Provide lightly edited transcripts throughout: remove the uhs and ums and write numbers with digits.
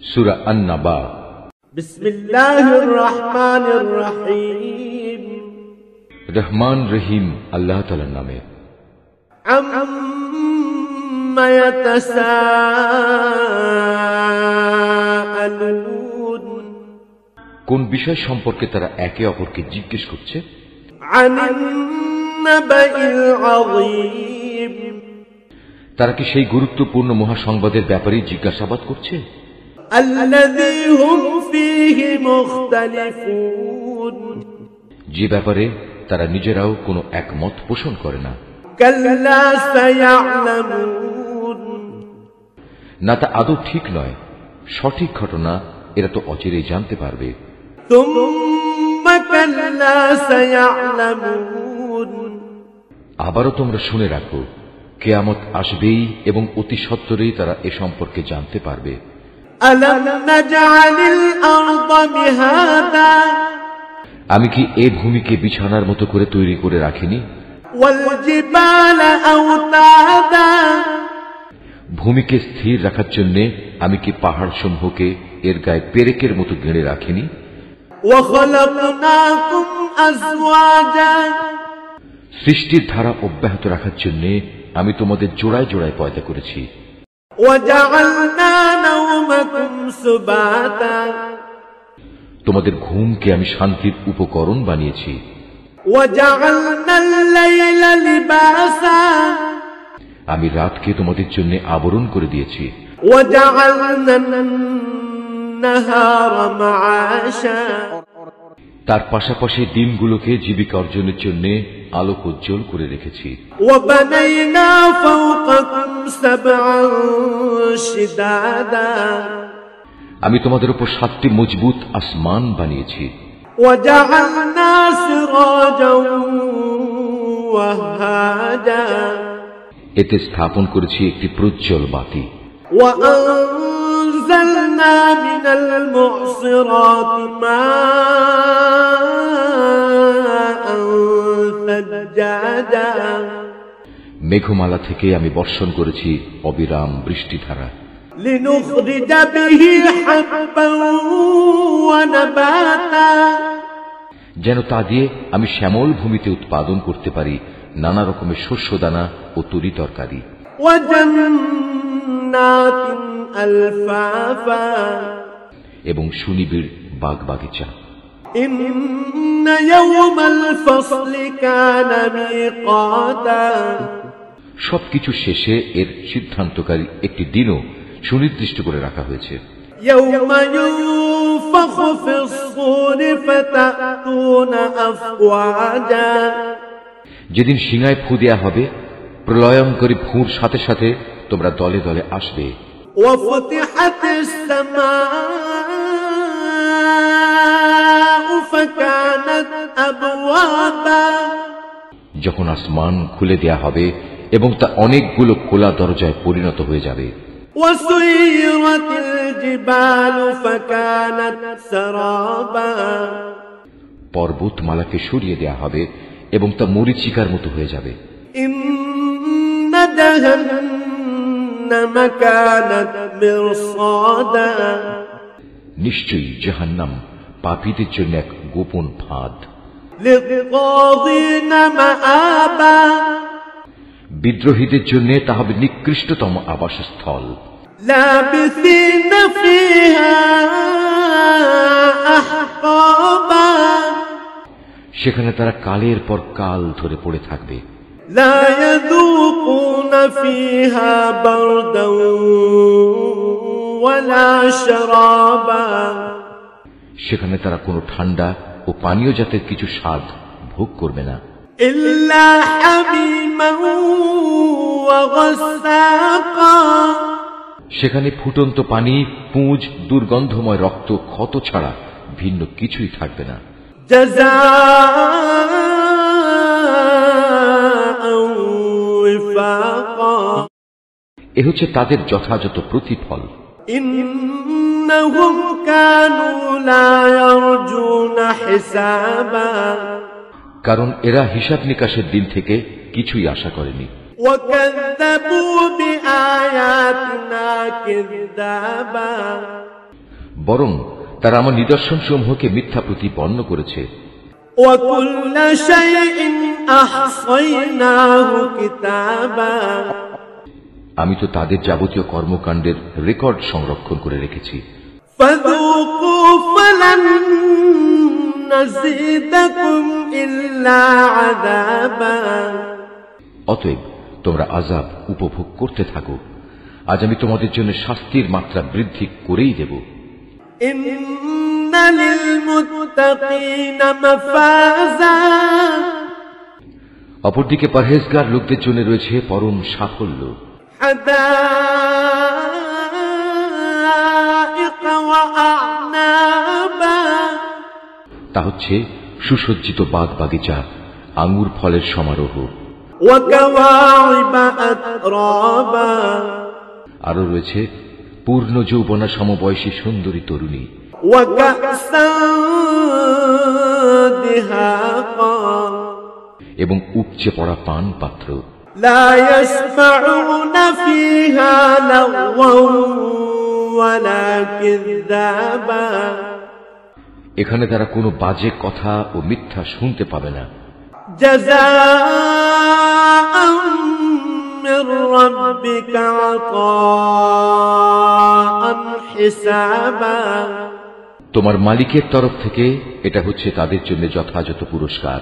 সূরা আন-নাবা। বিসমিল্লাহির রহমানির রহিম। রহমান রহিম আল্লাহ তাআলার নামে। আম্মা ইয়াতাসাআলুন, কোন বিষয় সম্পর্কে তারা একে অপরকে জিজ্ঞেস করছে? আনিন নাবাইল আযীম, তারা কি সেই গুরুত্বপূর্ণ মহাসংবাদের ব্যাপারে জিজ্ঞাসাবাদ করছে? আল্লাযী হুম ফীহি মুখতালিফুন, যে ব্যাপারে তারা নিজেরাও কোনো একমত পোষণ করে না। কাল্লা সায়া'লামুন, না, তা আদৌ ঠিক নয়। সঠিক ঘটনা এরা তো অচিরেই জানতে পারবে। তুম্মা কাল্লা সায়া'লামুন, আবারও তোমরা শুনে রাখো, কিয়ামত আসবেই এবং অতি সত্বরেই তারা এ সম্পর্কে জানতে পারবে। আলাম নাজআলিল আরদা মিহাদা, আমি কি এই ভূমিকে বিছানার মতো করে তৈরি করে রাখিনি? ওয়াল জিবালা আওতাদা, ভূমিকে স্থির রাখার জন্য আমি কি পাহাড় সমূহকে এর গায়ে পেরেকের মতো গেড়ে রাখিনি? ওয়া খালাকনাকুম আজওয়াজা, সৃষ্টির ধারা অব্যাহত রাখার জন্য আমি তোমাদের জোড়ায় জোড়ায় পয়দা করেছি। ওয়া জাআলনা নাওমাকুম সুবাতা, তোমাদের ঘুমকে আমি শান্তির উপকরণ বানিয়েছি। ওয়া জাআলনাল লাইলা লিবাসা, আমি রাতকে তোমাদের জন্য আবরণ করে দিয়েছি। ওয়া জাআলনান নাহারা মাআশা, তার পাশাপাশি দিনগুলোকে জীবিকা অর্জনের জন্য আলোক উজ্জ্বল করে রেখেছি। ওয়া বানাইনা ফাওকাকুম সাবআন শিদাদা, আমি তোমাদের উপর 7টি মজবুত আসমান বানিয়েছি। ওয়া জাআলনা সিরাজান ওয়াহাজা, এতে স্থাপন করেছি একটি প্রজ্জ্বল বাতি। ওয়া আনজালনা মিনাল মু'সিরাতি মাআন সাজ্জাজা, মেঘমালা থেকে আমি বর্ষণ করেছি অবিরাম বৃষ্টিধারা। লিনুখরিজা বিহি হাব্বান ওয়া নাবাতা, যেন তা দিয়ে আমি শ্যামল ভূমিতে উৎপাদন করতে পারি নানা রকমের শস্যদানা ও তরি তরকারি। ওয়া জান্নাতিন আলফাফা, এবং সুনিবিড় বাগ বাগিচা। ইন্না ইয়াওমাল ফাসলি কানা মিকাতা, সবকিছু শেষে এর সিদ্ধান্তকারী একটি দিনও সুনির্দিষ্ট করে রাখা হয়েছে। ইয়াওমা ইউনফাখু ফিস সূরি ফাতাতুনা আফওয়াজা, যেদিন সিংহায় ফু দেয়া হবে, প্রলয়ঙ্করী ফুঁর সাথে সাথে তোমরা দলে দলে আসবে। ওয়া ফুতিহাতিস সামাউ ফাকানাত আবওয়াবা, যখন আসমান খুলে দেয়া হবে এবং তা অনেকগুলো খোলা দরজায় পরিণত হয়ে যাবে। ওয়া সুয়িরাতিল জিবালু ফাকানাত সারাবা, পর্বতমালাকে সরিয়ে দেয়া হবে এবং তা মরীচিকার মতো হয়ে যাবে। ইন্না জাহান্নামা কানাত মিরসাদা, নিশ্চয়ই জাহান্নাম পাপীদের জন্য এক গোপন ফাঁদ। লিত্তাগিনা মাআবা, বিদ্রোহীদের জন্য তা হবে নিকৃষ্টতম আবাসস্থল। লাবিসিনা ফিহা আহকাবা, সেখানে তারা কালের পর কাল ধরে পড়ে থাকবে। লা ইয়াযুকুনা ফিহা বারদান ওয়ালা শারাবা, সেখানে তারা কোনো ঠান্ডা ও পানীয় জাতের কিছু স্বাদ ভোগ করবে না। ইল্লা হামিমান ওয়া গাসসাকা, সেখানে ফুটন্ত পানি, পুঁজ, দুর্গন্ধময় রক্ত, ক্ষত ছাড়া ভিন্ন কিছুই থাকবে না। জাযাআন ওয়িফাকা, এ হচ্ছে তাদের যথাযথ প্রতিফল। ইন্নাহুম কানু লা ইয়ারজুনা হিসাবা, কারণ এরা হিসাব নিকাশের দিন থেকে কিছুই আশা করেনি। ওয়া কাযযাবু বিআয়াতিনা কিযযাবা, বরং তারা আমার নিদর্শন সমূহকে মিথ্যা প্রতিপন্ন করেছে। وكل شيء أحصيناه كتابا আমি তো তাদের যাবতীয় কর্মকাণ্ডের রেকর্ড সংরক্ষণ করে রেখেছি। فذوقوا فلن نزيدكم إلا عذابا অতএব তোমরা আযাব উপভোগ করতে থাকো, আজ আমি তোমাদের জন্য শাস্তির মাত্রা বৃদ্ধি করেই দেব। إن للمتقين مفازا অপরদিকে পরহেজগার লোকদের জন্য রয়েছে পরম সাফল্য। حدائق وأعنابا তা হচ্ছে সুসজ্জিত বাগ বাগিচা, আঙ্গুর ফলের সমারোহ। وكواعب أترابا আরো রয়েছে পূর্ণ যৌবনা সমবয়সী সুন্দরী তরুণী। وكأسا دهاقا এবং উপচে পড়া পান পাত্র। لا يسمعون فيها لغوا ولا كذابا এখানে তারা কোনো বাজে কথা ও মিথ্যা শুনতে পাবে না। جزاء من ربك عطاء حسابا তোমার মালিকের তরফ থেকে এটা হচ্ছে তাদের জন্য যথাযথ পুরস্কার।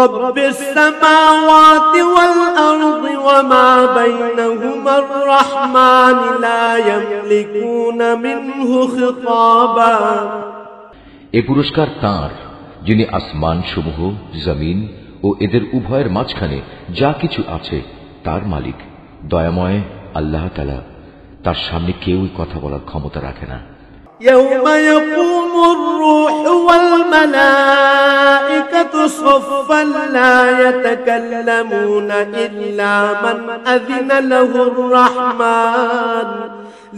رب السماوات والأرض وما بينهما الرحمن لا يملكون منه خطابا এ পুরস্কার তাঁর, যিনি আসমান সমূহ, জমিন ও এদের উভয়ের মাঝখানে যা কিছু আছে তার মালিক, দয়াময় আল্লাহ তাআলা। তার সামনে কেউই কথা বলার ক্ষমতা রাখে না। يوم يقوم الروح والملائكة صفا لا يتكلمون إلا من أذن له الرحمن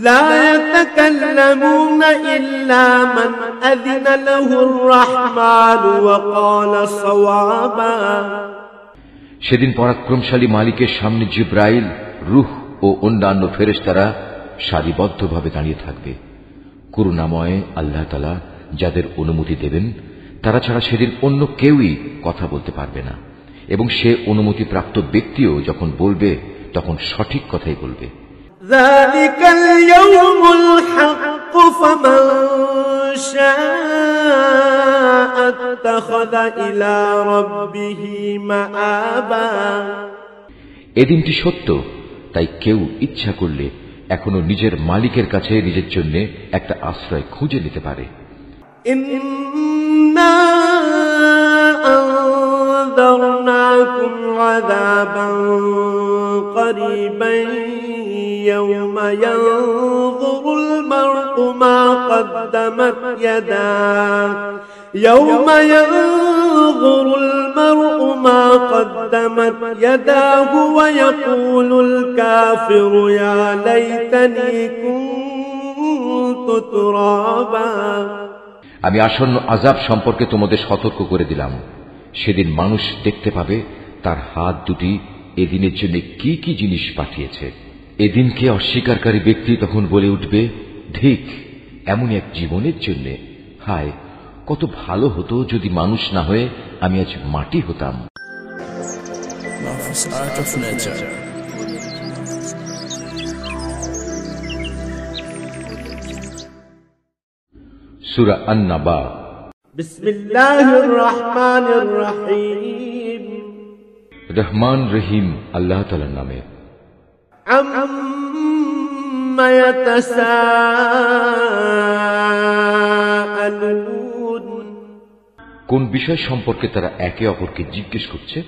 لا يتكلمون إلا من أذن له الرحمن وقال صوابا সেদিন পরাক্রমশালী মালিকের সামনে জিব্রাইল, রূহ ও অন্যান্য ফেরেশতারা সারিবদ্ধভাবে দাঁড়িয়ে থাকবে। করুণাময় আল্লাহ তাআলা যাদের অনুমতি দেবেন তারা ছাড়া সেদিন অন্য কেউই কথা বলতে পারবে না, এবং সে অনুমতি প্রাপ্ত ব্যক্তিও যখন বলবে তখন সঠিক কথাই বলবে। ذلك اليوم الحق فمن شاء اتخذ إلى ربه مآبا এদিনটি সত্য, তাই কেউ ইচ্ছা করলে এখনো নিজের মালিকের কাছে নিজের জন্য একটা আশ্রয় খুঁজে নিতে পারে। إنا أنذرناكم عذابا قريبا يوم ينظر المرء ما قدمت يداه يوم ينظر المرء ما قدمت يداه ويقول الكافر يا ليتني كنت ترابا আমি আসন্ন আযাব সম্পর্কে তোমাদের সতর্ক করে দিলাম। সেদিন মানুষ দেখতে পাবে তার হাত দুটি এদিনের জন্য কি কি জিনিস পাঠিয়েছে। এদিনকে অস্বীকারী ব্যক্তি তখন বলে উঠবে, ঠিক এমন এক জীবনের জন্য, হায় কত ভালো হতো যদি মানুষ না হয়ে আমি আজ মাটি হতাম। সূরা আন-নাবা। বিসমিল্লাহির রহমানির রহিম। রহমান রহিম আল্লাহ তাআলার নামে। আম্মা ইয়াতাসাআলুন, কোন বিষয় সম্পর্কে তারা একে অপরকে জিজ্ঞেস করছে?